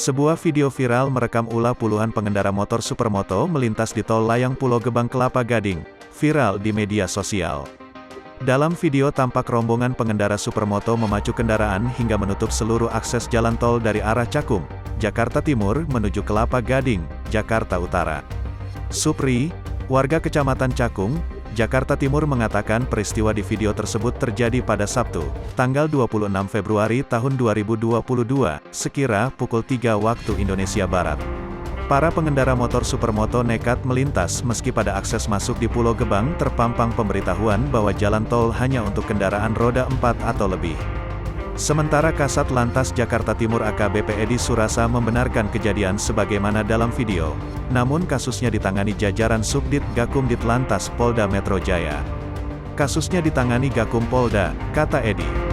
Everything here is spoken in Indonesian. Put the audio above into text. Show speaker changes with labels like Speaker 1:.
Speaker 1: Sebuah video viral merekam ulah puluhan pengendara motor supermoto melintas di tol layang Pulau Gebang Kelapa Gading, viral di media sosial. Dalam video tampak rombongan pengendara supermoto memacu kendaraan hingga menutup seluruh akses jalan tol dari arah Cakung, Jakarta Timur menuju Kelapa Gading, Jakarta Utara. Supri, warga Kecamatan Cakung, Jakarta Timur mengatakan peristiwa di video tersebut terjadi pada Sabtu, tanggal 26 Februari tahun 2022, sekira pukul 3 waktu Indonesia Barat. Para pengendara motor supermoto nekat melintas meski pada akses masuk di Pulau Gebang terpampang pemberitahuan bahwa jalan tol hanya untuk kendaraan roda 4 atau lebih. Sementara Kasat Lantas Jakarta Timur AKBP Edi Surasa membenarkan kejadian sebagaimana dalam video, namun kasusnya ditangani jajaran Subdit Gakum Ditlantas Polda Metro Jaya. Kasusnya ditangani Gakum Polda, kata Edi.